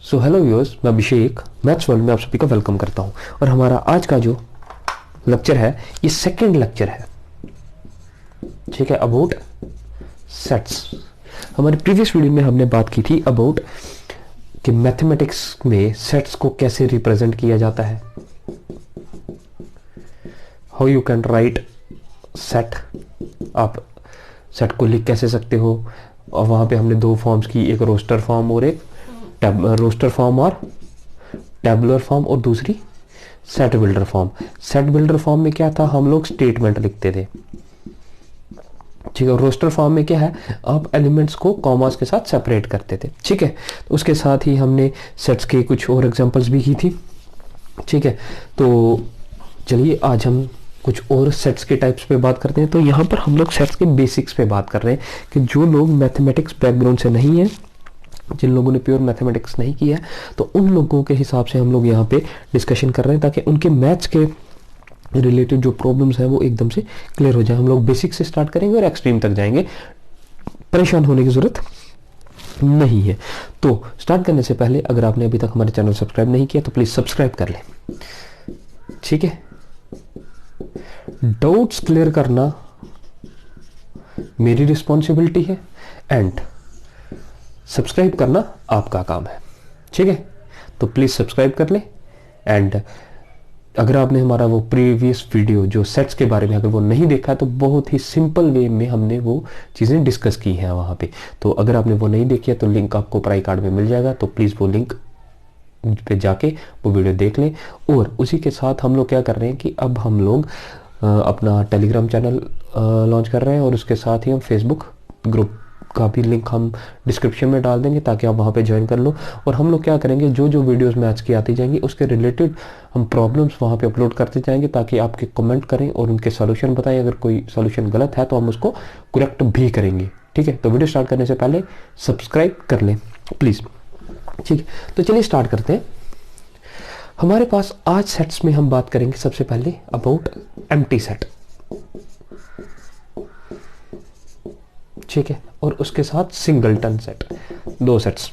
So hello viewers, मैं अभिषेक maths world में आप सभी का वेलकम करता हूं। और हमारा आज का जो लेक्चर है ये सेकंड लेक्चर है, ठीक है, अबाउट सेट्स। हमारी प्रीवियस वीडियो में हमने बात की थी अबाउट कि मैथमेटिक्स में सेट्स को कैसे रिप्रेजेंट किया जाता है, how you can write set, आप सेट को लिख कैसे सकते हो। और वहां पे हमने दो फॉर्म्स की, एक रोस्टर फॉर्म और एक रोस्टर फॉर्म और टेबुलर फॉर्म, और दूसरी set builder form. Set builder form में क्या था, हम लोग स्टेटमेंट लिखते थे, ठीक है। रोस्टर फॉर्म में क्या है, आप एलिमेंट्स को कॉमास के साथ सेपरेट करते थे, ठीक है। तो उसके साथ ही हमने सेट्स के कुछ और एग्जांपल्स भी की थी, ठीक है। तो चलिए आज हम कुछ और सेट्स के टाइप्स पे बात करते हैं। तो यहाँ पर हम लोग सेट्स के बेसिक्स पे बात कर रहे हैं कि जो लोग मैथमेटिक्स बैकग्राउंड से नहीं है, जिन लोगों ने प्योर मैथमेटिक्स नहीं किया है, तो उन लोगों के हिसाब से हम लोग यहाँ पे डिस्कशन कर रहे हैं ताकि उनके मैथ्स के रिलेटेड जो प्रॉब्लम्स हैं वो एकदम से क्लियर हो जाए। हम लोग बेसिक से स्टार्ट करेंगे और एक्सट्रीम तक जाएंगे, परेशान होने की जरूरत नहीं है। तो स्टार्ट करने से पहले अगर आपने अभी तक हमारे चैनल सब्सक्राइब नहीं किया तो प्लीज सब्सक्राइब कर लें, ठीक है। डाउट्स क्लियर करना मेरी रिस्पॉन्सिबिलिटी है एंड सब्सक्राइब करना आपका काम है, ठीक है। तो प्लीज सब्सक्राइब कर ले। एंड अगर आपने हमारा वो प्रीवियस वीडियो जो सेट्स के बारे में अगर वो नहीं देखा है तो बहुत ही सिंपल वे में हमने वो चीज़ें डिस्कस की हैं वहाँ पे। तो अगर आपने वो नहीं देखी है तो लिंक आपको प्राई कार्ड में मिल जाएगा, तो प्लीज़ वो लिंक पे जाके वो वीडियो देख लें। और उसी के साथ हम लोग क्या कर रहे हैं कि अब हम लोग अपना टेलीग्राम चैनल लॉन्च कर रहे हैं और उसके साथ ही हम फेसबुक ग्रुप का भी लिंक हम डिस्क्रिप्शन में डाल देंगे ताकि आप वहाँ पे ज्वाइन कर लो। और हम लोग क्या करेंगे, जो जो वीडियोस मैथ्स की आती जाएंगी उसके रिलेटेड हम प्रॉब्लम्स वहाँ पे अपलोड करते जाएंगे ताकि आपके कमेंट करें और उनके सॉल्यूशन बताएं। अगर कोई सॉल्यूशन गलत है तो हम उसको करेक्ट भी करेंगे, ठीक है। तो वीडियो स्टार्ट करने से पहले सब्सक्राइब कर लें प्लीज़, ठीक है। तो चलिए स्टार्ट करते हैं। हमारे पास आज सेट्स में हम बात करेंगे सबसे पहले अबाउट एम्प्टी सेट, ठीक है, और उसके साथ सिंगलटन सेट, दो सेट्स।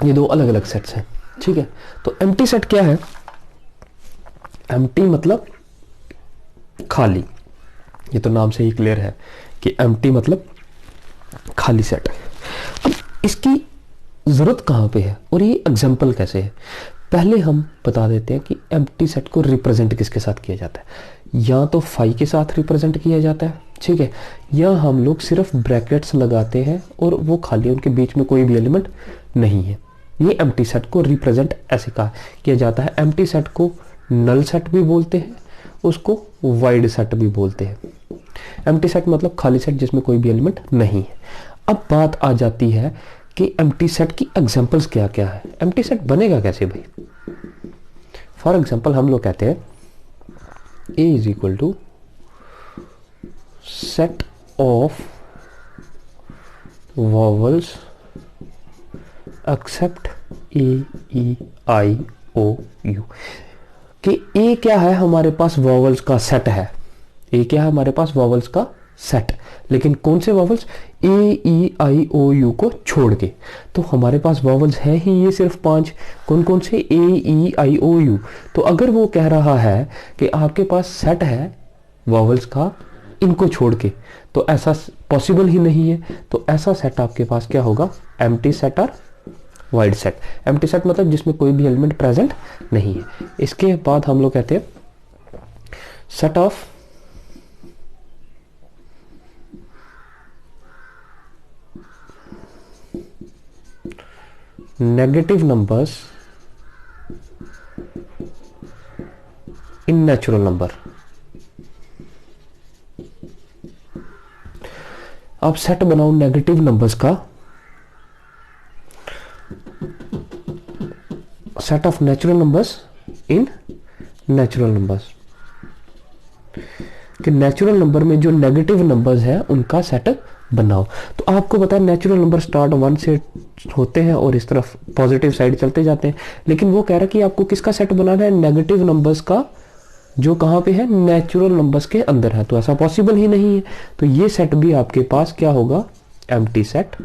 ये दो अलग अलग सेट्स हैं, ठीक है। तो एम्प्टी सेट क्या है, एम्प्टी मतलब खाली, ये तो नाम से ही क्लियर है कि एम्प्टी मतलब खाली सेट। अब इसकी जरूरत कहां पे है और ये एग्जांपल कैसे है, पहले हम बता देते हैं कि एम्प्टी सेट को रिप्रेजेंट किसके साथ किया जाता है। या तो फाई के साथ रिप्रेजेंट किया जाता है, ठीक है, या हम लोग सिर्फ ब्रैकेट्स लगाते हैं और वो खाली, उनके बीच में कोई भी एलिमेंट नहीं है। ये एम्प्टी सेट को रिप्रेजेंट ऐसे किया जाता है। एम्प्टी सेट को नल सेट भी बोलते हैं, उसको वाइड सेट भी बोलते हैं। एम्प्टी सेट मतलब खाली सेट जिसमें कोई भी एलिमेंट नहीं है। अब बात आ जाती है कि एम्प्टी सेट की एग्जांपल्स क्या क्या है। एम्प्टी सेट बनेगा कैसे भाई। फॉर एग्जांपल हम लोग कहते हैं A is equal to set of vowels except A E I O U, कि A क्या है, हमारे पास वॉवल्स का सेट है। A क्या है, हमारे पास वॉवल्स का सेट, लेकिन कौन से vowels, A E I O U को छोड़ के। तो हमारे पास वॉवल्स हैं ही ये सिर्फ 5, कौन कौन से, A E I O U। तो अगर वो कह रहा है कि आपके पास सेट है वॉवल्स का इनको छोड़ के, तो ऐसा पॉसिबल ही नहीं है। तो ऐसा सेट आपके पास क्या होगा, एम्प्टी सेट और वाइड सेट। एम्प्टी सेट मतलब जिसमें कोई भी एलिमेंट प्रेजेंट नहीं है। इसके बाद हम लोग कहते हैं set of negative numbers in natural number. आप सेट बनाओ नेगेटिव नंबर्स का, set of natural numbers in natural numbers, कि नेचुरल नंबर में जो नेगेटिव नंबर्स हैं उनका सेट बनाओ। तो आपको पता है नेचुरल नंबर स्टार्ट 1 से होते हैं और इस तरफ पॉजिटिव साइड चलते जाते हैं, लेकिन वो कह रहा है कि आपको किसका सेट बनाना है, नेगेटिव नंबर्स का, जो कहाँ पे है, नेचुरल नंबर्स के अंदर है। तो ऐसा पॉसिबल ही नहीं है। तो ये सेट भी आपके पास क्या होगा, एम्प्टी सेट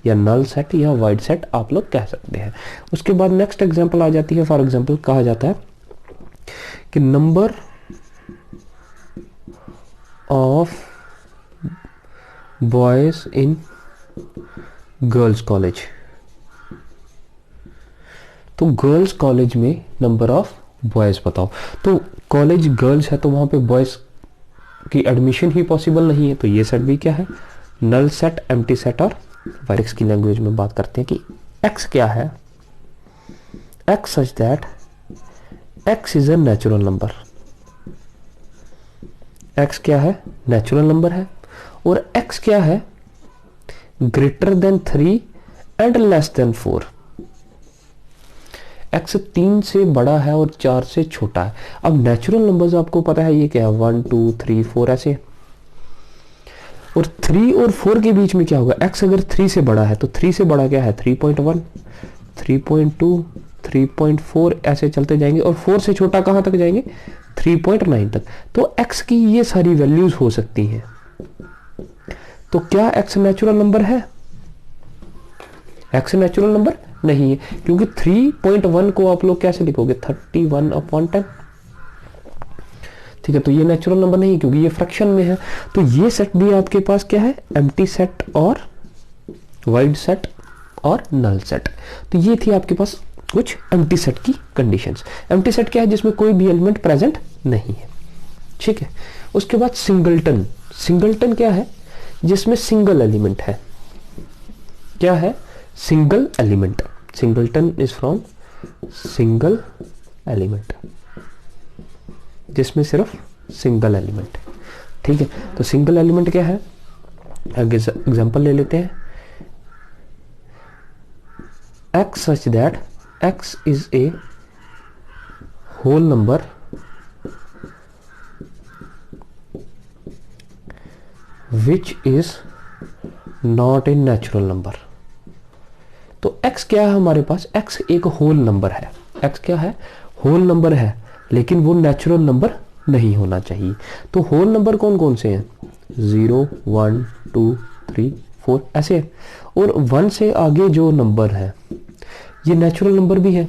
या नल सेट या वाइड सेट आप लोग कह सकते हैं। उसके बाद नेक्स्ट एग्जांपल आ जाती है। फॉर एग्जांपल कहा जाता है कि number of boys in girls college. तो गर्ल्स कॉलेज में नंबर ऑफ बॉयज बताओ। तो कॉलेज गर्ल्स है तो वहां पे बॉयज की एडमिशन ही पॉसिबल नहीं है, तो ये सेट भी क्या है, नल सेट, एम्प्टी सेट और वाइड की लैंग्वेज में बात करते हैं कि x क्या है, x such that x is a natural number. x क्या है, नेचुरल नंबर है, और x क्या है, greater than 3 and less than 4। x 3 से बड़ा है और 4 से छोटा है। अब नेचुरल नंबर्स आपको पता है ये क्या है, 1 2 3 4 ऐसे, और 3 और 4 के बीच में क्या होगा, x अगर 3 से बड़ा है तो 3 से बड़ा क्या है 3.1, 3.2, 3.4 ऐसे चलते जाएंगे, और 4 से छोटा कहां तक जाएंगे, 3.9 तक। तो x की ये सारी वैल्यूज हो सकती हैं। तो क्या x नेचुरल नंबर है, x नेचुरल नंबर नहीं है, क्योंकि 3.1 को आप लोग कैसे लिखोगे, 31/10। ठीक है, तो ये नेचुरल नंबर नहीं क्योंकि ये फ्रैक्शन में है। तो ये सेट भी आपके पास क्या है, एम्प्टी सेट और वाइड सेट और नल सेट। तो ये थी आपके पास कुछ एम्प्टी सेट की कंडीशंस। एम्प्टी सेट क्या है, जिसमें कोई भी एलिमेंट प्रेजेंट नहीं है। ठीक है, उसके बाद सिंगलटन। सिंगलटन क्या है, जिसमें सिंगल एलिमेंट है। क्या है, single element. Singleton is from single element, जिसमें सिर्फ सिंगल एलिमेंट। ठीक है, तो सिंगल एलिमेंट क्या है, एग्जांपल ले लेते हैं। x such that x is a whole number which is not a natural number। तो x क्या है हमारे पास, x एक होल नंबर है। x क्या है, होल नंबर है, लेकिन वो नेचुरल नंबर नहीं होना चाहिए। तो होल नंबर कौन कौन से हैं, 0 1 2 3 4 ऐसे, और 1 से आगे जो नंबर है ये नेचुरल नंबर भी है।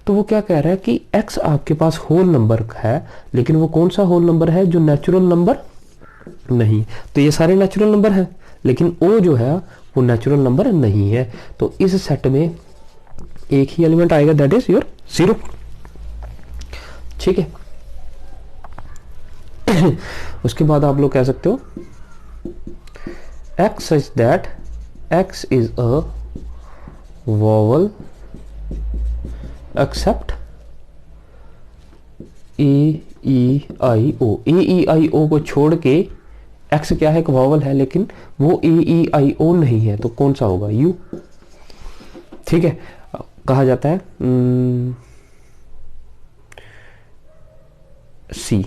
तो वो क्या कह रहा है कि x आपके पास होल नंबर है, लेकिन वो कौन सा होल नंबर है, जो नेचुरल नंबर नहीं। तो ये सारे नेचुरल नंबर हैं, लेकिन o जो है वो नेचुरल नंबर नहीं है। तो इस सेट में एक ही एलिमेंट आएगा, दैट इज योर 0। ठीक है, उसके बाद आप लोग कह सकते हो x such that x is a vowel except a e i o। a e i o को छोड़ के x क्या है, एक वॉवल है, लेकिन वो a e i o नहीं है, तो कौन सा होगा, u। ठीक है, कहा जाता है c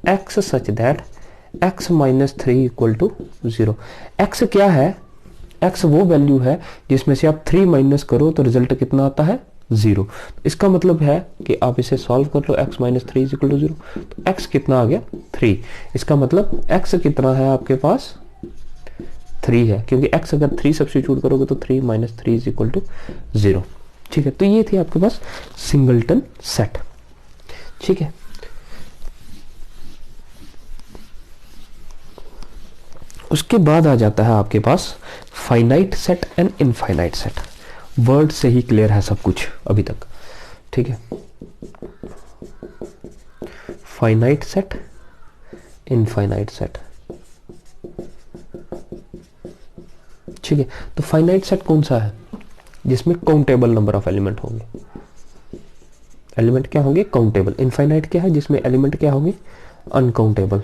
x such that x minus 3 equal to 0। x क्या है, x वो वैल्यू है जिसमें से आप 3 माइनस करो तो रिजल्ट कितना आता है, 0। इसका मतलब है कि आप इसे सॉल्व कर लो, x माइनस 3 इक्वल टू 0। तो x कितना आ गया, 3। इसका मतलब x कितना है आपके पास, 3 है, क्योंकि x अगर 3 सब्स्टिट्यूट करोगे तो 3 माइनस 3 इक्वल टू 0। ठीक है, तो ये थी आपके पास सिंगलटन सेट। ठीक है, उसके बाद आ जाता है आपके पास finite set and infinite set. Word से ही क्लियर है सब कुछ अभी तक। ठीक है, फाइनाइट सेट, इनफाइनाइट सेट। ठीक है, तो फाइनाइट सेट कौन सा है, जिसमें काउंटेबल नंबर ऑफ एलिमेंट होंगे। एलिमेंट क्या होंगे, काउंटेबल। इनफाइनाइट क्या है, जिसमें एलिमेंट क्या होंगे, अनकाउंटेबल।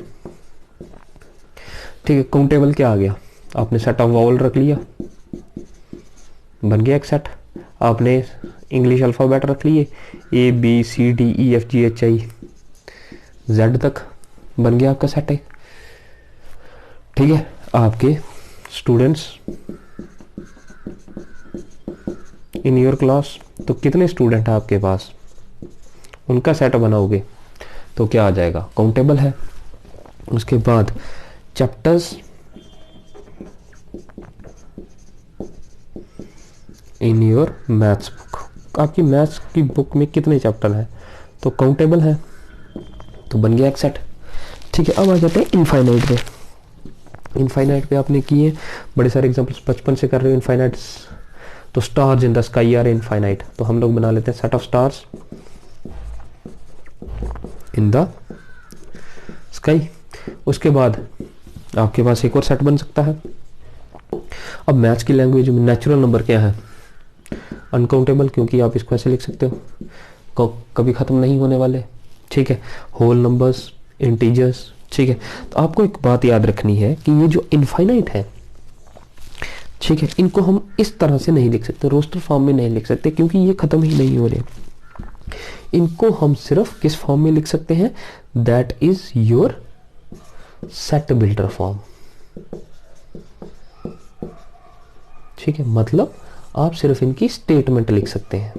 ठीक है, काउंटेबल क्या आ गया, आपने सेट ऑफ वावल रख लिया, बन गया एक सेट। आपने इंग्लिश अल्फ़ाबेट रख लिए, A B C D E F G H I Z तक, बन गया आपका सेट एक। ठीक है, आपके स्टूडेंट्स इन योर क्लास, तो कितने स्टूडेंट हैं आपके पास, उनका सेट बनाओगे तो क्या आ जाएगा, काउंटेबल है। उसके बाद chapters in your maths book. आपकी मैथ्स की बुक में कितने चैप्टर हैं, तो काउंटेबल है, तो बन गया एक सेट। ठीक है, अब आ जाते हैं इनफाइनाइट पे। इनफाइनाइट पे आपने किए बड़े सारे एग्जांपल्स, बचपन से कर रहे हो इनफाइनाइट। तो stars in the sky are infinite, तो हम लोग बना लेते हैं set of stars in the sky. उसके बाद आपके पास एक और सेट बन सकता है। अब मैथ्स की लैंग्वेज में नेचुरल नंबर क्या है, अनकाउंटेबल, क्योंकि आप इसको ऐसे लिख सकते हो, कभी खत्म नहीं होने वाले। ठीक है, होल नंबर्स, इंटीजर्स। ठीक है, तो आपको एक बात याद रखनी है कि ये जो इनफाइनाइट है, ठीक है, इनको हम इस तरह से नहीं लिख सकते, रोस्टर फॉर्म में नहीं लिख सकते, क्योंकि ये खत्म ही नहीं हो रहे। इनको हम सिर्फ किस फॉर्म में लिख सकते हैं, that is your set builder form. ठीक है, मतलब आप सिर्फ इनकी स्टेटमेंट लिख सकते हैं।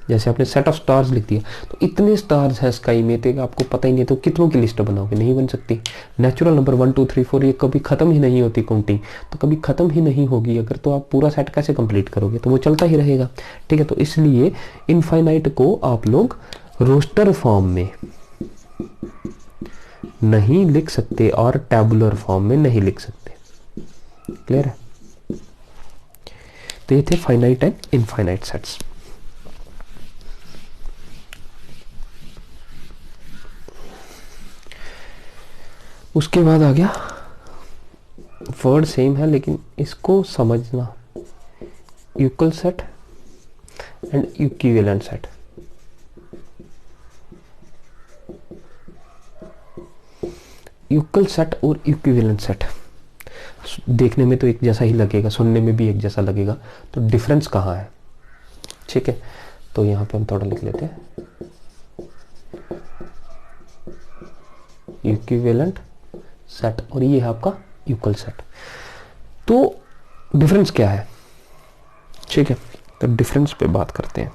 जैसे आपने सेट ऑफ स्टार्स लिख दिया, तो इतने स्टार्स हैं स्काई में, तो आपको पता ही नहीं, तो कितनों की लिस्ट बनाओगे, नहीं बन सकती। नेचुरल नंबर 1 2 3 4 ये कभी खत्म ही नहीं होती काउंटिंग, तो कभी खत्म ही नहीं होगी अगर, तो आप पूरा सेट कैसे कंप्लीट करोगे, तो वो चलता ही रहेगा। ठीक है, तो इसलिए इनफाइनाइट को आप लोग रोस्टर फॉर्म में नहीं लिख सकते और टैबुलर फॉर्म में नहीं लिख सकते। क्लियर है? तो ये थे फाइनाइट एंड इनफाइनाइट सेट्स। उसके बाद आ गया, वर्ड सेम है लेकिन इसको समझना, equal set and equivalent set. Equal set और इक्विवेलेंट सेट देखने में तो एक जैसा ही लगेगा, सुनने में भी एक जैसा लगेगा, तो डिफरेंस कहाँ है? ठीक है, तो यहां पे हम थोड़ा लिख लेते हैं, इक्विवेलेंट सेट और ये है आपका इक्वल सेट। तो डिफरेंस क्या है? ठीक है, तो डिफरेंस पे बात करते हैं।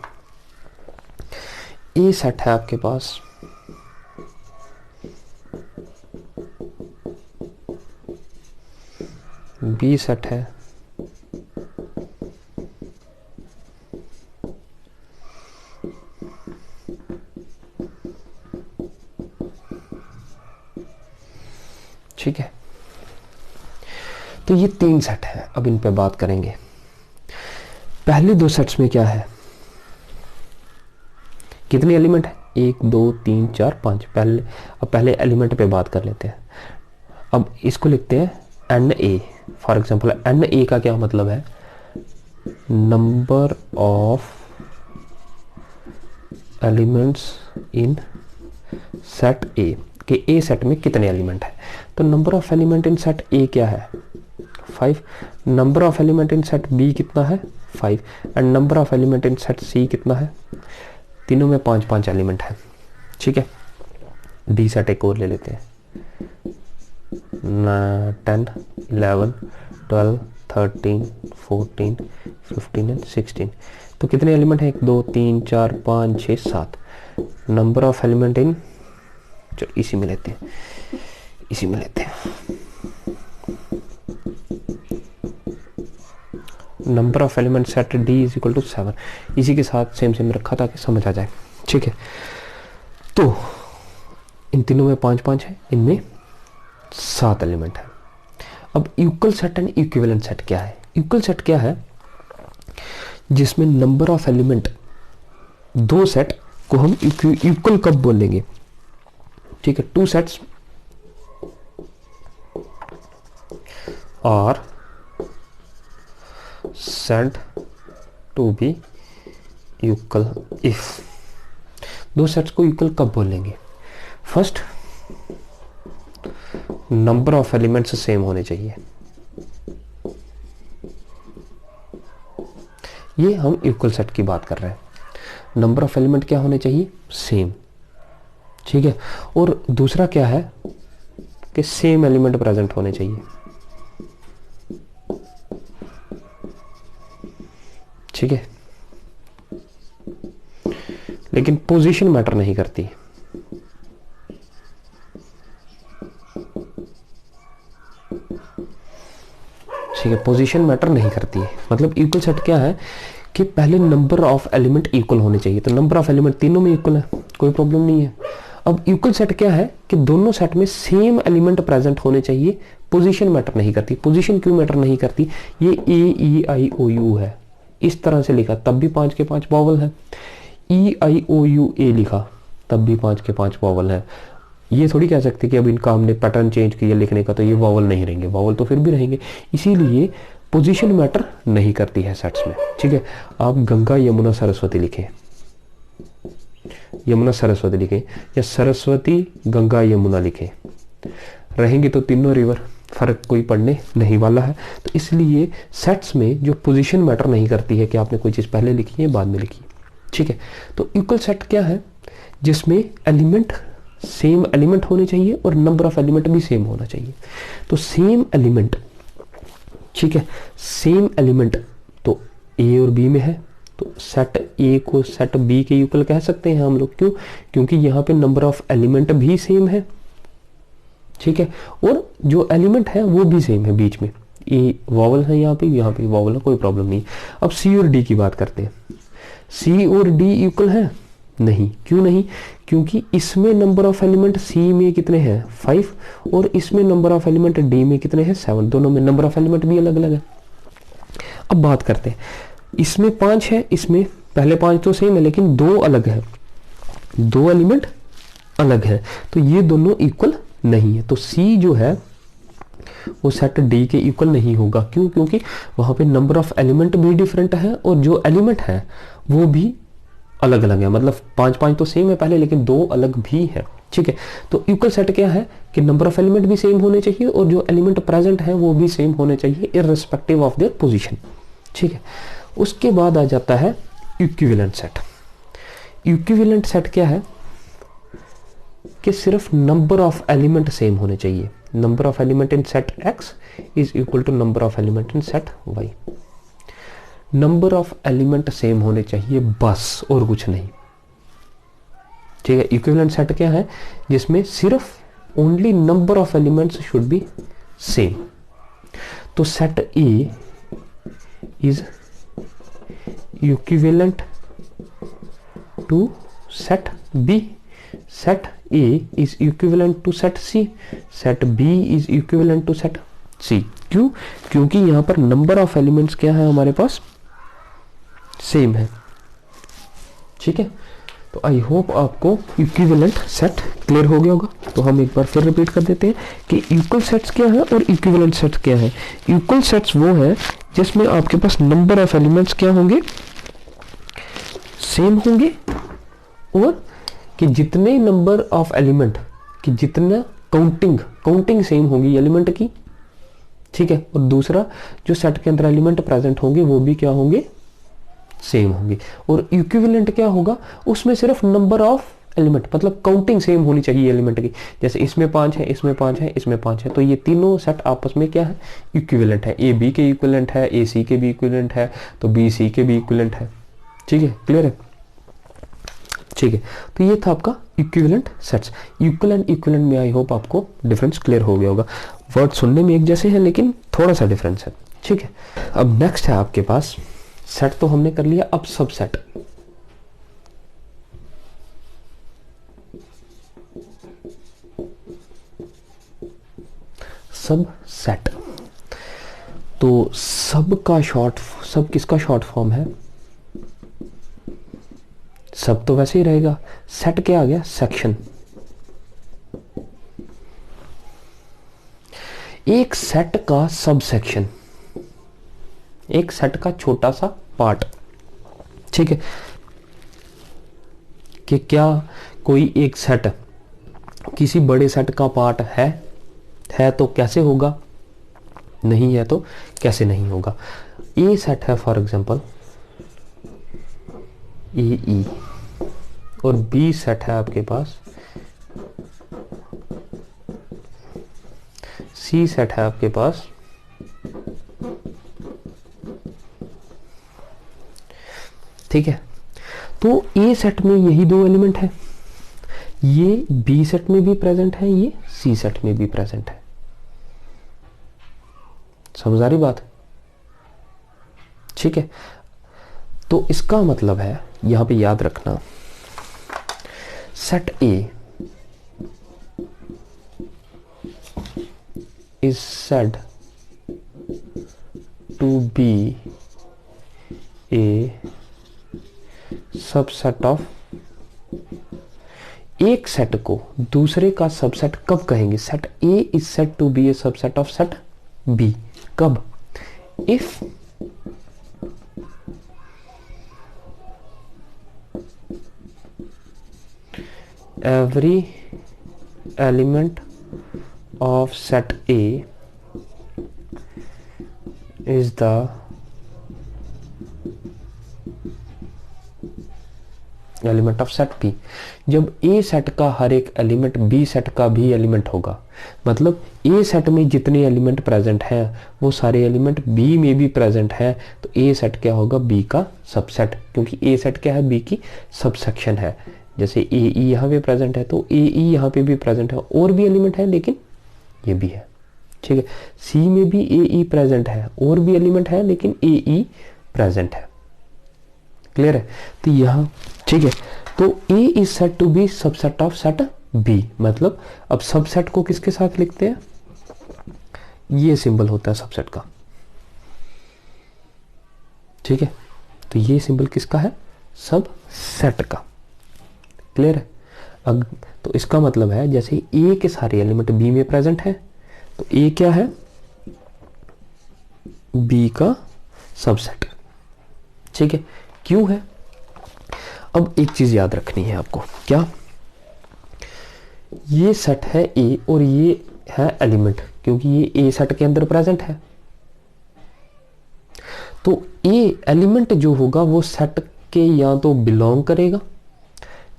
ए सेट है आपके पास, बी सेट है, ठीक है, तो ये 3 सेट है। अब इन पे बात करेंगे। पहले 2 सेट्स में क्या है, कितने एलिमेंट है, 1 2 3 4 5। पहले एलिमेंट पे बात कर लेते हैं। अब इसको लिखते हैं n A. For example n A का क्या मतलब है, number of elements in set A, कि ए सेट में कितने एलिमेंट है। तो number of element in set A क्या है, 5। Number of element in set B कितना है, 5। And number of element in set C कितना है, तीनों में 5 एलिमेंट है। ठीक है, डी सेट एक और ले लेते हैं, 10 11 12 13 14 15 एंड 16। तो कितने एलिमेंट हैं, 1 2 3 4 5 6 7। नंबर ऑफ एलिमेंट इन, चलो इसी में लेते हैं, इसी में लेते हैं, number of element set D is equal to 7। इसी के साथ सेम सेम रखा ताकि समझ आ जाए। ठीक है, तो इन तीनों में 5 है, इनमें 7 एलिमेंट है। अब equal set and equivalent set क्या है? इक्वल सेट क्या है, जिसमें नंबर ऑफ एलिमेंट, 2 सेट को हम इक्वल कब बोलेंगे? ठीक है, 2 sets are said to be equal if, 2 sets को इक्वल कब बोलेंगे? First, number of elements same होने चाहिए, ये हम इक्वल सेट की बात कर रहे हैं। नंबर ऑफ एलिमेंट क्या होने चाहिए, सेम। ठीक है, और दूसरा क्या है कि सेम एलिमेंट प्रेजेंट होने चाहिए। ठीक है, लेकिन पोजीशन मैटर नहीं करती। ठीक है, पोजीशन मैटर नहीं करती है। मतलब इक्वल सेट क्या है कि पहले नंबर ऑफ एलिमेंट इक्वल होने चाहिए, तो नंबर ऑफ एलिमेंट तीनों में इक्वल है, कोई प्रॉब्लम नहीं है। अब इक्वल सेट क्या है कि दोनों सेट में सेम एलिमेंट प्रेजेंट होने चाहिए, पोजीशन मैटर नहीं करती। पोजीशन क्यों मैटर नहीं करती? ये ए ई आई ओ यू है, इस तरह से लिखा तब भी 5 के 5 वॉवल है, ई आई ओ यू ए लिखा तब भी 5 के 5 वॉवल है। ये थोड़ी कह सकते कि अब इनका हमने पैटर्न चेंज किया लिखने का तो ये वॉवल नहीं रहेंगे, वॉवल तो फिर भी रहेंगे। इसीलिए पोजीशन मैटर नहीं करती है सेट्स में, ठीक है। आप गंगा यमुना सरस्वती लिखें, यमुना सरस्वती लिखें, या सरस्वती गंगा यमुना लिखें, रहेंगे तो तीनों रिवर, फर्क कोई पड़ने नहीं वाला है। तो इसलिए सेट्स में जो पोजीशन मैटर नहीं करती है कि आपने कोई चीज़ पहले लिखी है बाद में लिखी, ठीक है। तो इक्वल सेट क्या है? जिसमें एलिमेंट सेम एलिमेंट होने चाहिए और नंबर ऑफ एलिमेंट भी सेम होना चाहिए। तो सेम एलिमेंट, ठीक है, सेम एलिमेंट तो ए और बी में है, तो सेट ए को सेट बी के इक्वल कह सकते हैं हम लोग। क्यों? क्योंकि यहाँ पे नंबर ऑफ एलिमेंट भी सेम है, ठीक है, और जो एलिमेंट है वो भी सेम है। बीच में ए वॉवल है, यहाँ पे वॉवल है, कोई प्रॉब्लम नहीं। अब सी और डी की बात करते हैं। सी और डी इक्वल है? नहीं। क्यों नहीं? क्योंकि इसमें नंबर ऑफ एलिमेंट सी में कितने हैं? 5, और इसमें नंबर ऑफ एलिमेंट डी में कितने हैं? 7। दोनों में नंबर ऑफ एलिमेंट भी अलग अलग है। अब बात करते हैं, इसमें 5 है, इसमें पहले 5 तो सेम है लेकिन 2 अलग है, 2 एलिमेंट अलग है, तो ये दोनों इक्वल नहीं है। तो सी जो है वो सेट डी के इक्वल नहीं होगा। क्यों? क्योंकि वहां पे नंबर ऑफ एलिमेंट भी डिफरेंट है और जो एलिमेंट है वो भी अलग अलग है। मतलब 5 तो सेम है पहले लेकिन 2 अलग भी है, ठीक है। तो इक्वल सेट क्या है कि नंबर ऑफ एलिमेंट भी सेम होने चाहिए और जो एलिमेंट प्रेजेंट है वो भी सेम होने चाहिए इररिस्पेक्टिव ऑफ देयर पोजीशन, ठीक है। उसके बाद आ जाता है इक्विवेलेंट सेट। इक्विवेलेंट सेट क्या है कि सिर्फ नंबर ऑफ एलिमेंट सेम होने चाहिए। Number of element in set X is equal to number of element in set Y. Number of element same होने चाहिए बस, और कुछ नहीं, ठीक है। इक्विवेलेंट सेट क्या है? जिसमें सिर्फ only number of elements should be same. तो set A is equivalent to set B, set A is equivalent to set C, set B is equivalent to set C। क्यों? क्योंकि यहां पर नंबर ऑफ एलिमेंट्स क्या है हमारे पास? Same है, ठीक है। तो आई होप आपको इक्विवेलेंट सेट क्लियर हो गया होगा। तो हम एक बार फिर रिपीट कर देते हैं कि इक्वल सेट्स क्या है और इक्विवेलेंट सेट्स क्या है। इक्वल सेट्स वो है जिसमें आपके पास नंबर ऑफ एलिमेंट्स क्या होंगे? सेम होंगे, और कि जितने नंबर ऑफ एलिमेंट कि जितना काउंटिंग सेम होगी एलिमेंट की, ठीक है। और दूसरा जो सेट के अंदर एलिमेंट प्रेजेंट होंगे वो भी क्या होंगे? सेम होंगे। और इक्विवेलेंट क्या होगा? उसमें सिर्फ नंबर ऑफ एलिमेंट मतलब काउंटिंग सेम होनी चाहिए एलिमेंट की। जैसे इसमें 5 है, इसमें 5 है, इसमें 5 है, तो ये तीनों सेट आपस में क्या है? इक्विवेलेंट है। ए बी के इक्विवेलेंट है, ए सी के भी इक्विवेलेंट है, तो बी सी के भी इक्विवेलेंट है, ठीक है। क्लियर है? ठीक है। तो ये था आपका equivalent sets. Equal and equivalent में आई होप आपको डिफरेंस क्लियर हो गया होगा। वर्ड सुनने में एक जैसे हैं लेकिन थोड़ा सा डिफरेंस है, ठीक है। अब नेक्स्ट है आपके पास, सेट तो हमने कर लिया, अब सब सेट। सब सेट, तो सब किसका शॉर्ट फॉर्म है? सब तो वैसे ही रहेगा। सेट क्या आ गया? सेक्शन। एक सेट का सब सेक्शन, एक सेट का छोटा सा पार्ट, ठीक है। कि क्या कोई एक सेट किसी बड़े सेट का पार्ट है तो कैसे होगा? नहीं है तो कैसे नहीं होगा? ए सेट है फॉर एग्जांपल ए ई, और बी सेट है आपके पास सी सेट है आपके पास ठीक है। तो ए सेट में यही 2 एलिमेंट है, ये बी सेट में भी प्रेजेंट है, ये सी सेट में भी प्रेजेंट है। समझ आ रही बात? ठीक है, तो इसका मतलब है यहां पे याद रखना, set A is said to be a subset of, एक सेट को दूसरे का सबसेट कब कहेंगे? Set A is said to be a subset of set B, कब? If every element of set A is the element of set B। जब A set का हर एक एलिमेंट B सेट का भी एलिमेंट होगा, मतलब A सेट में जितने एलिमेंट प्रेजेंट हैं वो सारे एलिमेंट B में भी प्रेजेंट हैं, तो A सेट क्या होगा? B का सबसेट, क्योंकि A सेट क्या है? B की सबसेक्शन है। जैसे ए ई यहाँ पे प्रेजेंट है तो ए ई यहाँ पे भी प्रेजेंट है, और भी एलिमेंट है लेकिन ये भी है, ठीक है। सी में भी ए ई प्रेजेंट है, और भी एलिमेंट है लेकिन ए ई प्रेजेंट है, क्लियर है? तो यहाँ ठीक है, तो A is said to be subset of set B, मतलब अब सबसेट को किसके साथ लिखते हैं? ये सिंबल होता है सबसेट का, ठीक है। तो ये सिंबल किसका है? सबसेट का, क्लियर है? अब तो इसका मतलब है जैसे ए के सारे एलिमेंट बी में प्रेजेंट है, तो ए क्या है? बी का सबसेट, ठीक है। क्यों है? अब एक चीज याद रखनी है आपको, क्या? ये सेट है ए और ये है एलिमेंट, क्योंकि ये ए सेट के अंदर प्रेजेंट है, तो ए एलिमेंट जो होगा वो सेट के या तो बिलोंग करेगा,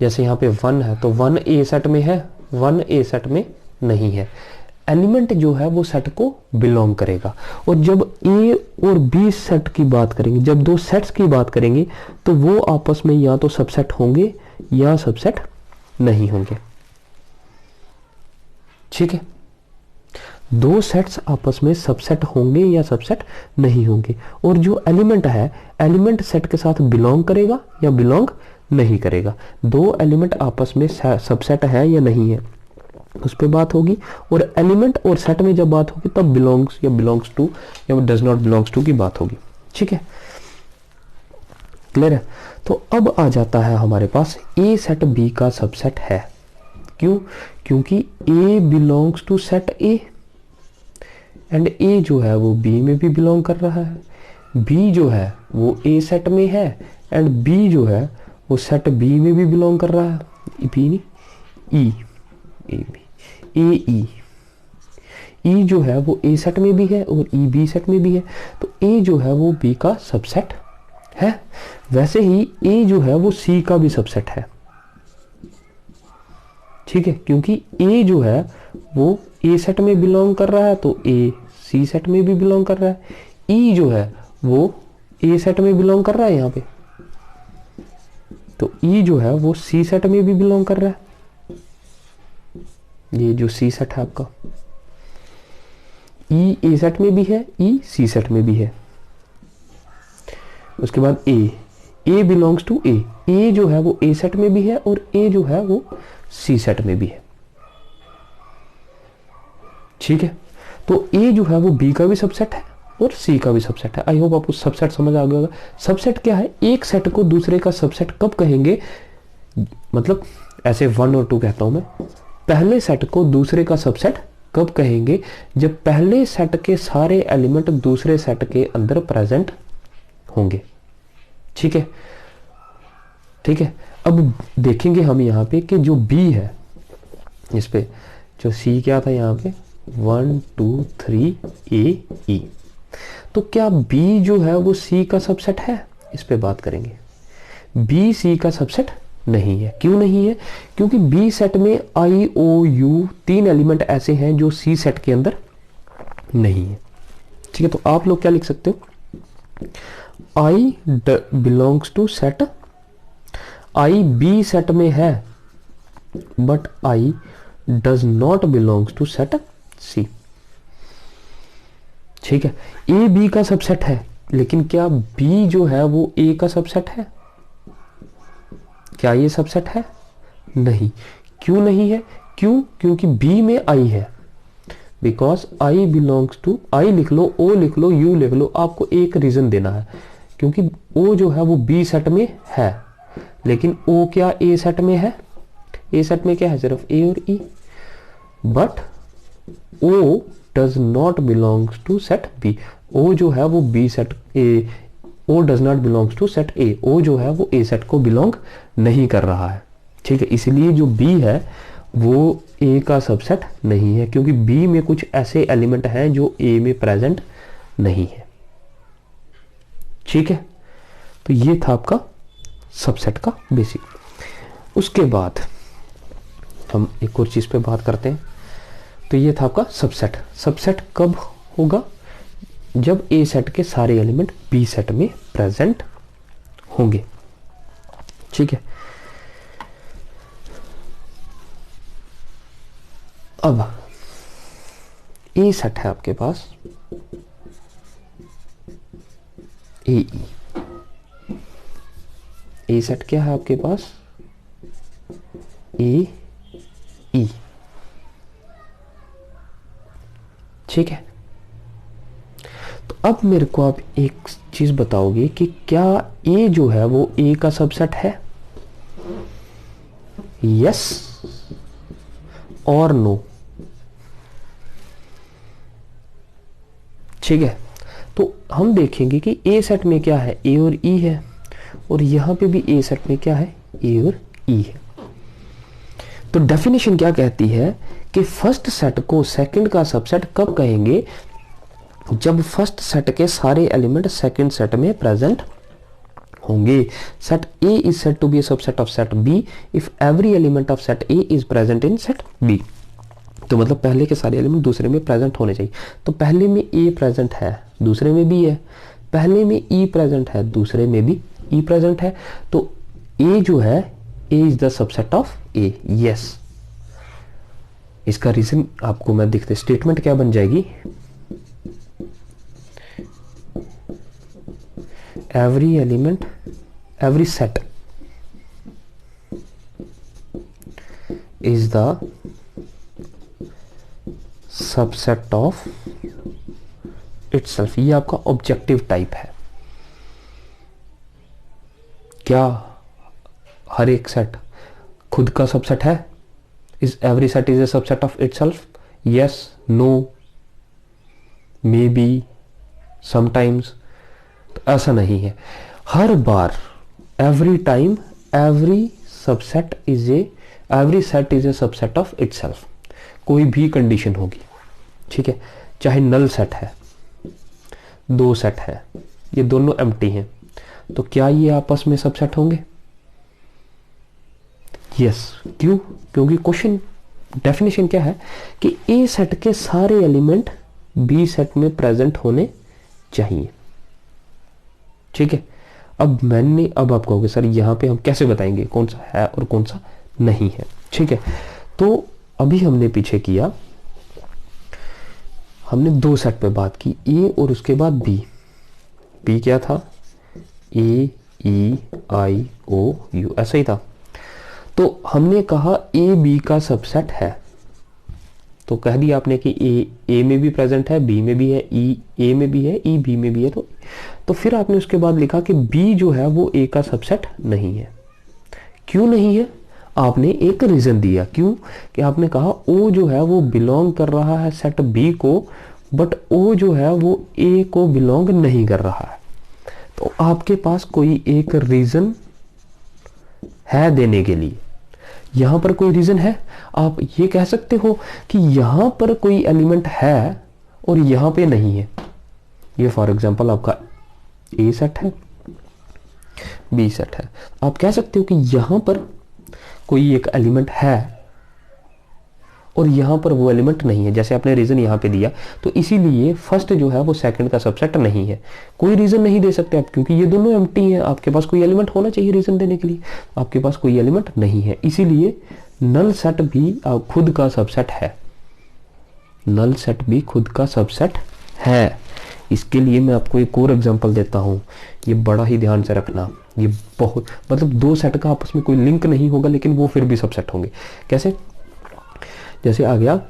जैसे यहाँ पे 1 है तो 1 ए सेट में है, 1 ए सेट में नहीं है। एलिमेंट जो है वो सेट को बिलोंग करेगा, और जब ए और बी सेट की बात करेंगे, जब दो सेट्स की बात करेंगे, तो वो आपस में या तो सबसेट होंगे या सबसेट नहीं होंगे, ठीक है। दो सेट्स आपस में सबसेट होंगे या सबसेट नहीं होंगे, और जो एलिमेंट है, एलिमेंट सेट के साथ बिलोंग करेगा या बिलोंग नहीं करेगा। दो एलिमेंट आपस में सबसेट है या नहीं है उस पर बात होगी, और एलिमेंट और सेट में जब बात होगी तब बिलोंग्स या बिलोंग्स टू या डज नॉट बिलोंग्स टू की बात होगी, ठीक है, क्लियर है? तो अब आ जाता है हमारे पास ए सेट बी का सबसेट है, क्यों? क्योंकि A belongs to set A, and A जो है वो बी में भी बिलोंग कर रहा है, बी जो है वो ए सेट में है, एंड बी जो है वो सेट बी में भी बिलोंग कर रहा है, बी नहीं ई जो है वो ए सेट में भी है और ई बी सेट में भी है, तो ए जो है वो बी का सबसेट है। वैसे ही ए जो है वो सी का भी सबसेट है, ठीक है, क्योंकि ए जो है वो ए सेट में बिलोंग कर रहा है तो ए सी सेट में भी बिलोंग कर रहा है, ई जो है वो ए सेट में बिलोंग कर रहा है यहाँ पे, तो ई जो है वो सी सेट में भी बिलोंग कर रहा है। ये जो सी सेट है आपका, ई ए सेट में भी है, ई सी सेट में भी है। उसके बाद ए बिलोंग्स टू ए जो है वो ए सेट में भी है और ए जो है वो सी सेट में भी है, ठीक है। तो ए जो है वो बी का भी सबसेट है और सी का भी सबसेट है। आई होप आपको सबसेट समझ आ गया होगा। सबसेट क्या है? एक सेट को दूसरे का सबसेट कब कहेंगे, मतलब ऐसे 1 और 2 कहता हूं मैं, पहले सेट को दूसरे का सबसेट कब कहेंगे? जब पहले सेट के सारे एलिमेंट दूसरे सेट के अंदर प्रेजेंट होंगे, ठीक है, ठीक है। अब देखेंगे हम यहाँ पे कि जो बी है, इस पे जो सी क्या था यहाँ पे 1 2 3 ए ई, तो क्या बी जो है वो सी का सबसेट है? इस पे बात करेंगे। बी सी का सबसेट नहीं है। क्यों नहीं है? क्योंकि बी सेट में आई ओ यू 3 एलिमेंट ऐसे हैं जो सी सेट के अंदर नहीं है, ठीक है। तो आप लोग क्या लिख सकते हो? I belongs to set, I B set में है but I does not belongs to set C, ठीक है। ए बी का सबसेट है लेकिन क्या बी जो है वो ए का सबसेट है? क्या ये सबसेट है? नहीं। क्यों नहीं है? क्यों? क्योंकि बी में आई है। बिकॉज आई बिलोंग्स टू, आई लिख लो, ओ लिख लो, यू लिख लो, आपको एक रीजन देना है। क्योंकि ओ जो है वो बी सेट में है, लेकिन ओ क्या ए सेट में है? ए सेट में क्या है? सिर्फ ए और E. But O does not belongs to set B. O जो है वो B set A, O does not belongs to set A. O जो है वो ए सेट को बिलोंग नहीं कर रहा है। ठीक है, इसलिए जो बी है वो ए का सबसेट नहीं है, क्योंकि बी में कुछ ऐसे एलिमेंट हैं जो ए में प्रेजेंट नहीं है। ठीक है, तो ये था आपका सबसेट का बेसिक। उसके बाद हम एक और चीज पे बात करते हैं। तो ये था आपका सबसेट। सबसेट कब होगा? जब ए सेट के सारे एलिमेंट बी सेट में प्रेजेंट होंगे। ठीक है, अब ए सेट है आपके पास, ए सेट क्या है आपके पास? ए ई। ठीक है, तो अब मेरे को आप एक चीज बताओगे कि क्या ए जो है वो ए का सबसेट है? यस और नो? ठीक है, तो हम देखेंगे कि ए सेट में क्या है? ए और ई है, और यहां पे भी ए सेट में क्या है? ए और ई है। तो डेफिनेशन क्या कहती है कि फर्स्ट सेट को सेकंड का सबसेट कब कहेंगे? जब फर्स्ट सेट के सारे एलिमेंट सेकंड सेट में प्रेजेंट होंगे। Set A is said to be a subset of set B if every element of set A is present in set B। तो मतलब पहले के सारे एलिमेंट दूसरे में प्रेजेंट होने चाहिए। तो पहले में ए प्रेजेंट है, दूसरे में बी है। पहले में ई प्रेजेंट है, दूसरे में भी ई प्रेजेंट है। तो ए जो है, A is the subset of A. Yes, इसका रीजन आपको मैं दिखते, स्टेटमेंट क्या बन जाएगी? Every element, every set is the subset of itself. ये आपका ऑब्जेक्टिव टाइप है। क्या हर एक सेट खुद का सबसेट है? Is every set is a subset of itself? Yes, no, maybe, sometimes. तो ऐसा नहीं है। हर बार, every time, every subset is a, every set is a subset of itself. कोई भी कंडीशन होगी, ठीक है, चाहे नल सेट है, दो सेट है, ये दोनों एम्प्टी हैं, तो क्या ये आपस में सबसेट होंगे? यस। क्यों? क्योंकि क्वेश्चन डेफिनेशन क्या है कि ए सेट के सारे एलिमेंट बी सेट में प्रेजेंट होने चाहिए। ठीक है, अब आप कहोगे सर यहां पे हम कैसे बताएंगे कौन सा है और कौन सा नहीं है? ठीक है, तो अभी हमने पीछे किया, हमने दो सेट पे बात की, ए और उसके बाद बी। बी क्या था? ए ई आई ओ यू, ऐसा ही था। तो हमने कहा ए बी का सबसेट है, तो कह दिया आपने कि ए में भी प्रेजेंट है, बी में भी है, ई ए में भी है, ई बी में भी है। तो फिर आपने उसके बाद लिखा कि बी जो है वो ए का सबसेट नहीं है। क्यों नहीं है? आपने एक रीजन दिया। क्यों? कि आपने कहा ओ जो है वो बिलोंग कर रहा है सेट बी को, बट ओ जो है वो ए को बिलोंग नहीं कर रहा है। तो आपके पास कोई एक रीजन है देने के लिए? यहां पर कोई रीजन है? आप ये कह सकते हो कि यहां पर कोई एलिमेंट है और यहां पे नहीं है। ये फॉर एग्जांपल आपका ए सेट है, बी सेट है। आप कह सकते हो कि यहां पर कोई एक एलिमेंट है और यहां पर वो एलिमेंट नहीं है, जैसे आपने रीजन यहां पे दिया। तो इसीलिए फर्स्ट जो है वो सेकंड का सबसेट नहीं है। कोई रीजन नहीं दे सकते आप, क्योंकि ये दोनों एम्प्टी हैं। आपके पास कोई एलिमेंट होना चाहिए रीजन देने के लिए, आपके पास कोई एलिमेंट नहीं है। इसीलिए नल सेट भी खुद का सबसेट है। नल सेट भी खुद का सबसेट है। इसके लिए मैं आपको एक और एग्जांपल देता हूँ, ये बड़ा ही ध्यान से रखना। ये बहुत मतलब दो सेट का आपस में कोई लिंक नहीं होगा, लेकिन वो फिर भी सबसेट होंगे। कैसे? जैसे आ गया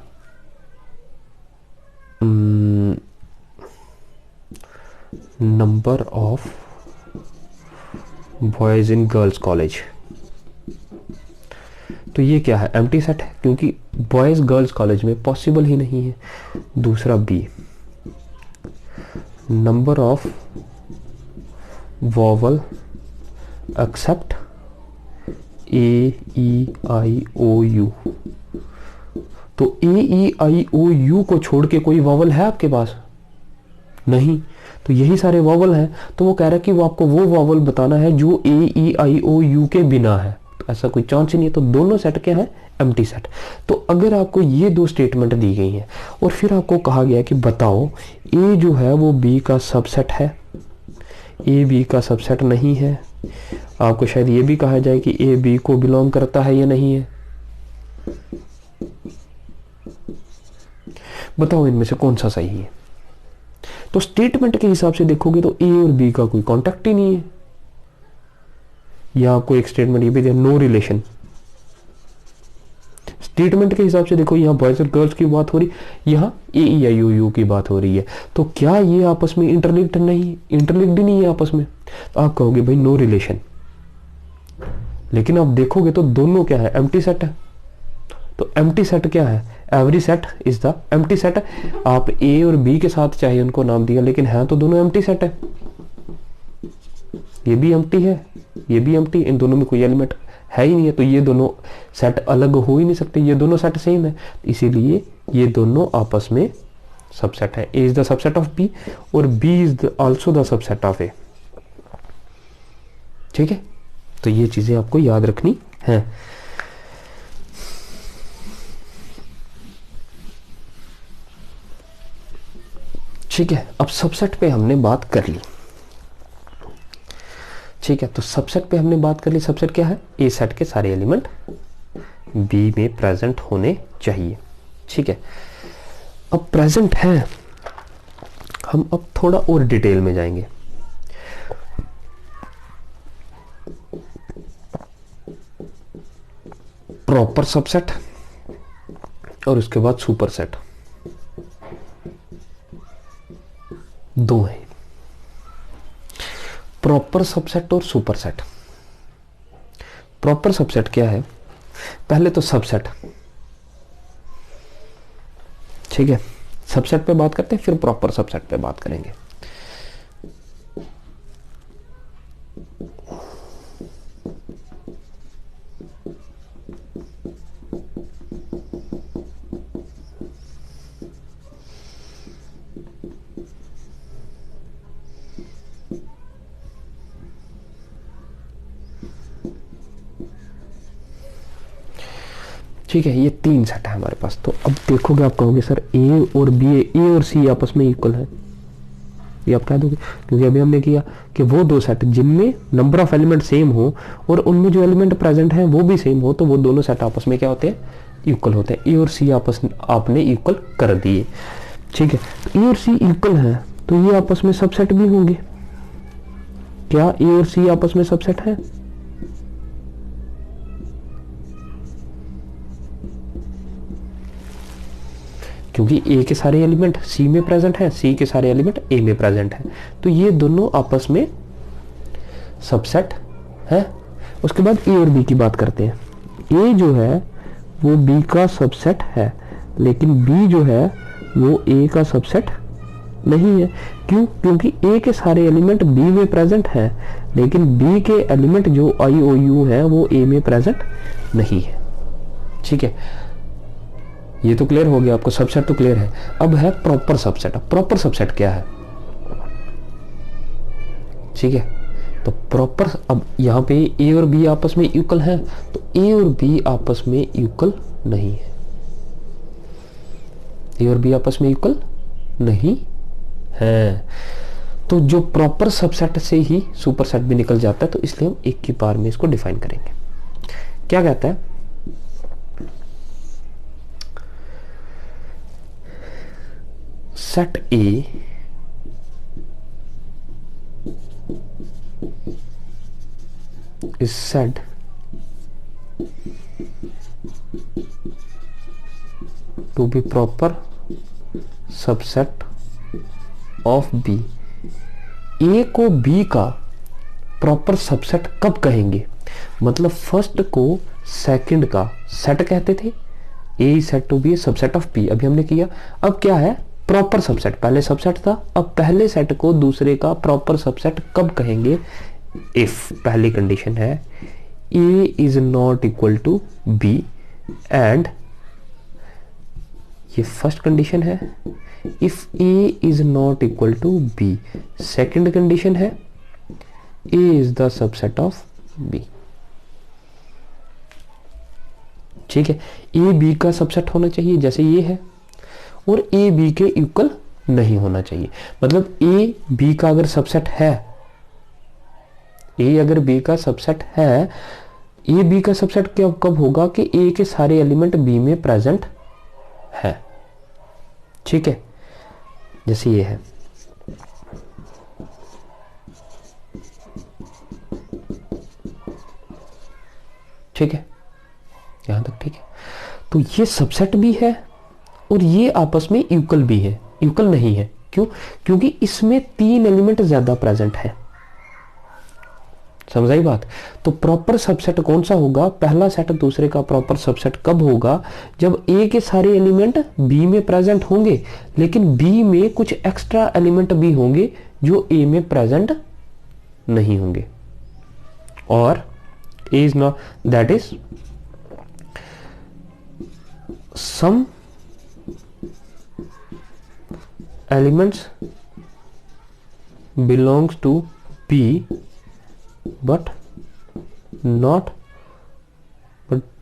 number of boys in girls college, तो ये क्या है? एम्प्टी सेट है, क्योंकि बॉयज गर्ल्स कॉलेज में पॉसिबल ही नहीं है। दूसरा B, number of vowel except A E I O U, तो A E I O you को छोड़ के कोई वॉवल है आपके पास? नहीं, तो यही सारे वॉवल हैं। तो वो कह रहा है कि वो आपको वो वॉवल बताना है जो ए ई आई ओ यू के बिना है। तो ऐसा कोई चांस ही नहीं है। तो दोनों सेट क्या है? Empty set. तो अगर आपको ये दो स्टेटमेंट दी गई हैं और फिर आपको कहा गया कि बताओ ए जो है वो बी का सबसेट है, ए बी का सबसेट नहीं है, आपको शायद ये भी कहा जाए कि ए बी को बिलोंग करता है या नहीं है, बताओ इनमें से कौन सा सही है? तो स्टेटमेंट के हिसाब से देखोगे तो ए और बी का कोई कॉन्टेक्ट ही नहीं है। या आपको एक स्टेटमेंट ये भी दिया, नो रिलेशन। स्टेटमेंट के हिसाब से देखो, यहां बॉयज और गर्ल्स की बात हो रही, यहां ए ई आई ओ यू की बात हो रही है। तो क्या ये आपस में इंटरलिंक्ड नहीं, इंटरलिंक्ड नहीं है आपस में? तो आप कहोगे भाई नो रिलेशन, लेकिन आप देखोगे तो दोनों क्या है? एम्प्टी सेट है। तो एम्प्टी सेट क्या है? Every set is the empty set. आप ए और बी के साथ चाहे उनको नाम दिया, लेकिन है तो दोनों एम्प्टी सेट है। ये भी एम्प्टी है, ये भी एम्प्टी, इन दोनों में कोई एलिमेंट है ही नहीं है। तो ये दोनों सेट अलग हो ही नहीं सकते, ये दोनों सेट सेम है। इसीलिए ये दोनों आपस में सबसेट है। A is the subset of B और B is also the subset of A. ठीक है, तो ये चीजें आपको याद रखनी है। ठीक है, अब सबसेट पे हमने बात कर ली। ठीक है, तो सबसेट पे हमने बात कर ली। सबसेट क्या है? ए सेट के सारे एलिमेंट बी में प्रेजेंट होने चाहिए। ठीक है, अब प्रेजेंट है, हम अब थोड़ा और डिटेल में जाएंगे। प्रॉपर सबसेट और उसके बाद सुपर सेट, दो है। प्रॉपर सबसेट और सुपर सेट। प्रॉपर सबसेट क्या है? पहले तो सबसेट, ठीक है, सबसेट पे बात करते हैं, फिर प्रॉपर सबसेट पे बात करेंगे। ठीक है, ये तीन सेट है हमारे पास। तो अब देखोगे, आप कहोगे सर ए और बी, ए और सी आपस में इक्वल है, ये आप कह दोगे, क्योंकि अभी हमने किया कि वो दो सेट जिनमें नंबर ऑफ एलिमेंट सेम हो और उनमें जो एलिमेंट प्रेजेंट है वो भी सेम हो, तो वो दोनों सेट आपस में क्या होते हैं? इक्वल होते हैं। ए और सी आपस आपने इक्वल कर दिए। ठीक है, ए और सी इक्वल है तो ये आपस में सबसेट भी होंगे। क्या ए और सी आपस में सबसेट है? क्योंकि ए के सारे एलिमेंट सी में प्रेजेंट है, सी के सारे एलिमेंट ए में प्रेजेंट है, तो ये दोनों आपस में सबसेट है। उसके बाद ए और बी की बात करते हैं। ए जो है वो बी का सबसेट है, लेकिन बी जो है वो ए का सबसेट नहीं है। क्यों? क्योंकि ए के सारे एलिमेंट बी में प्रेजेंट है, लेकिन बी के एलिमेंट जो आई ओ यू है वो ए में प्रेजेंट नहीं है। ठीक है, ये तो क्लियर हो गया आपको, सबसेट तो क्लियर है। अब है प्रॉपर सबसेट। अब प्रॉपर सबसेट क्या है? ठीक है, तो प्रॉपर, अब यहां पे ए और बी आपस में इक्वल है, तो ए और बी आपस में इक्वल नहीं है। ए और बी आपस में इक्वल नहीं है, तो जो प्रॉपर सबसेट से ही सुपर सेट भी निकल जाता है। तो इसलिए हम एक की बार में इसको डिफाइन करेंगे। क्या कहता है? Set A is said to be proper subset of B। A को B का प्रॉपर सबसेट कब कहेंगे? मतलब फर्स्ट को सेकंड का सेट कहते थे, A is said to be a subset of P, अभी हमने किया। अब क्या है? Proper subset. पहले सबसेट था, अब पहले सेट को दूसरे का प्रॉपर सबसेट कब कहेंगे? इफ पहली कंडीशन है A is not equal to B and ये फर्स्ट कंडीशन है, if A is not equal to B। Second condition है A is the subset of B। ठीक है, A B का सबसेट होना चाहिए जैसे ये है, और A B के इक्वल नहीं होना चाहिए। मतलब A B का अगर सबसेट है, A अगर B का सबसेट है, A B का सबसेट कब होगा कि A के सारे एलिमेंट B में प्रेजेंट है। ठीक है, जैसे ये है, ठीक है, यहां तक ठीक है। तो ये सबसेट भी है और ये आपस में इक्वल भी है, इक्वल नहीं है। क्यों? क्योंकि इसमें 3 एलिमेंट ज्यादा प्रेजेंट है। समझ आई बात? तो प्रॉपर सबसेट कौन सा होगा? पहला सेट दूसरे का प्रॉपर सबसेट कब होगा? जब A के सारे एलिमेंट B में प्रेजेंट होंगे, लेकिन B में कुछ एक्स्ट्रा एलिमेंट भी होंगे जो A में प्रेजेंट नहीं होंगे। और A is not, that is some elements belongs to B but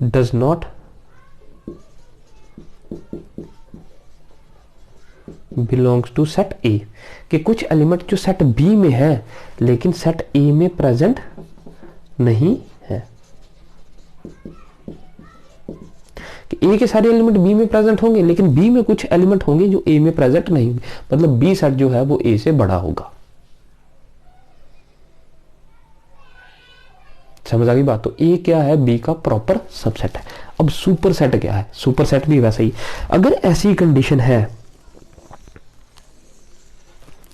does not belongs to set A। कि कुछ एलिमेंट जो सेट B में है लेकिन सेट A में प्रेजेंट नहीं है। कि A के सारे एलिमेंट B में प्रेजेंट होंगे लेकिन B में कुछ एलिमेंट होंगे जो A में प्रेजेंट नहीं होंगे। मतलब B सेट जो है वो A से बड़ा होगा। समझ आ गई बात? तो A क्या है? B का प्रॉपर सबसेट है। अब सुपर सेट क्या है? सुपर सेट भी वैसा ही, अगर ऐसी कंडीशन है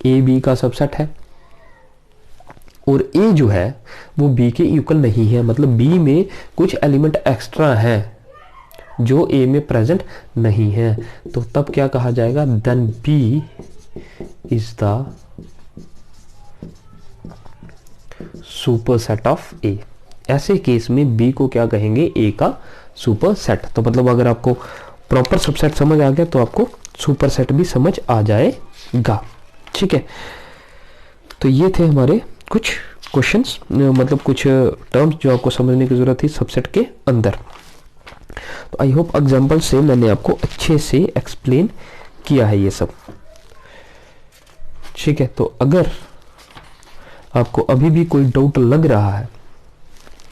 A B का सबसेट है और A जो है वो B के इक्वल नहीं है, मतलब B में कुछ एलिमेंट एक्स्ट्रा है जो A में प्रेजेंट नहीं है, तो तब क्या कहा जाएगा? Then B is the super set of A। ऐसे केस में B को क्या कहेंगे? A का सुपर सेट। तो मतलब अगर आपको प्रॉपर सबसेट समझ आ गया तो आपको सुपर सेट भी समझ आ जाएगा। ठीक है, तो ये थे हमारे कुछ क्वेश्चंस, मतलब कुछ टर्म्स जो आपको समझने की जरूरत थी सबसेट के अंदर। तो आई होप एग्जांपल से मैंने आपको अच्छे से एक्सप्लेन किया है ये सब। ठीक है, तो अगर आपको अभी भी कोई डाउट लग रहा है,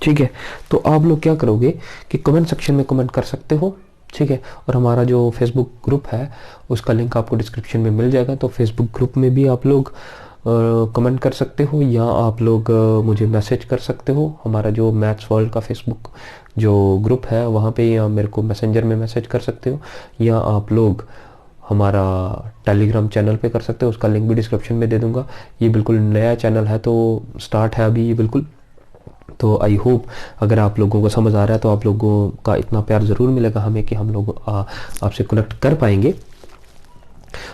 ठीक है, तो आप लोग क्या करोगे कि कमेंट सेक्शन में कमेंट कर सकते हो। ठीक है, और हमारा जो फेसबुक ग्रुप है उसका लिंक आपको डिस्क्रिप्शन में मिल जाएगा, तो फेसबुक ग्रुप में भी आप लोग कमेंट कर सकते हो या आप लोग मुझे मैसेज कर सकते हो। हमारा जो मैथ्स वर्ल्ड का फेसबुक जो ग्रुप है वहाँ पे, या मेरे को मैसेंजर में मैसेज कर सकते हो, या आप लोग हमारा टेलीग्राम चैनल पे कर सकते हो, उसका लिंक भी डिस्क्रिप्शन में दे दूंगा। ये बिल्कुल नया चैनल है, तो स्टार्ट है अभी ये बिल्कुल। तो आई होप अगर आप लोगों को समझ आ रहा है तो आप लोगों का इतना प्यार ज़रूर मिलेगा हमें कि हम लोग आपसे कनेक्ट कर पाएंगे।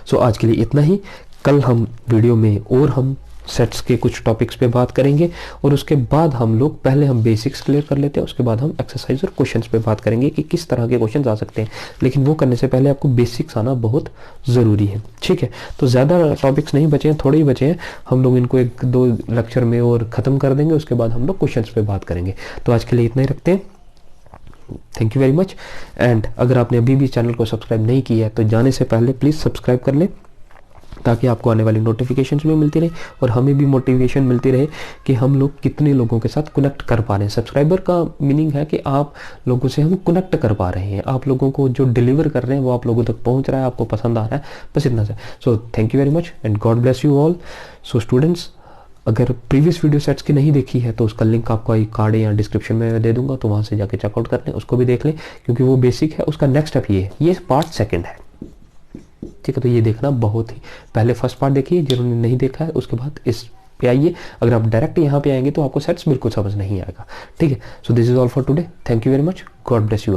सो आज के लिए इतना ही। कल हम वीडियो में और हम सेट्स के कुछ टॉपिक्स पे बात करेंगे, और उसके बाद हम लोग पहले हम बेसिक्स क्लियर कर लेते हैं, उसके बाद हम एक्सरसाइज और क्वेश्चंस पे बात करेंगे कि किस तरह के क्वेश्चंस आ सकते हैं। लेकिन वो करने से पहले आपको बेसिक्स आना बहुत ज़रूरी है। ठीक है, तो ज़्यादा टॉपिक्स नहीं बचे हैं, थोड़े ही बचे हैं। हम लोग इनको 1-2 लेक्चर में और ख़त्म कर देंगे, उसके बाद हम लोग क्वेश्चंस पे बात करेंगे। तो आज के लिए इतना ही रखते हैं। Thank you very much. And अगर आपने अभी भी चैनल को सब्सक्राइब नहीं किया है तो जाने से पहले प्लीज़ सब्सक्राइब कर लें, ताकि आपको आने वाली नोटिफिकेशंस भी मिलती रहे और हमें भी मोटिवेशन मिलती रहे कि हम लोग कितने लोगों के साथ कनेक्ट कर पा रहे हैं। सब्सक्राइबर का मीनिंग है कि आप लोगों से हम कनेक्ट कर पा रहे हैं, आप लोगों को जो डिलीवर कर रहे हैं वो आप लोगों तक पहुंच रहा है, आपको पसंद आ रहा है, बस इतना सा। So thank you very much and God bless you all. So students, अगर प्रीवियस वीडियो सेट्स की नहीं देखी है तो उसका लिंक आपको आई कार्ड या डिस्क्रिप्शन में दे दूंगा, तो वहाँ से जाके चेकआउट कर लें, उसको भी देख लें, क्योंकि वो बेसिक है। उसका नेक्स्ट स्टेप ये है, ये पार्ट सेकंड है, ठीक है। तो ये देखना बहुत ही, पहले फर्स्ट पार्ट देखिए जिन्होंने नहीं देखा है, उसके बाद इस पे आइए। अगर आप डायरेक्ट यहाँ पे आएंगे तो आपको सेट्स बिल्कुल समझ नहीं आएगा, ठीक है। So this is all for today, thank you very much, God bless you.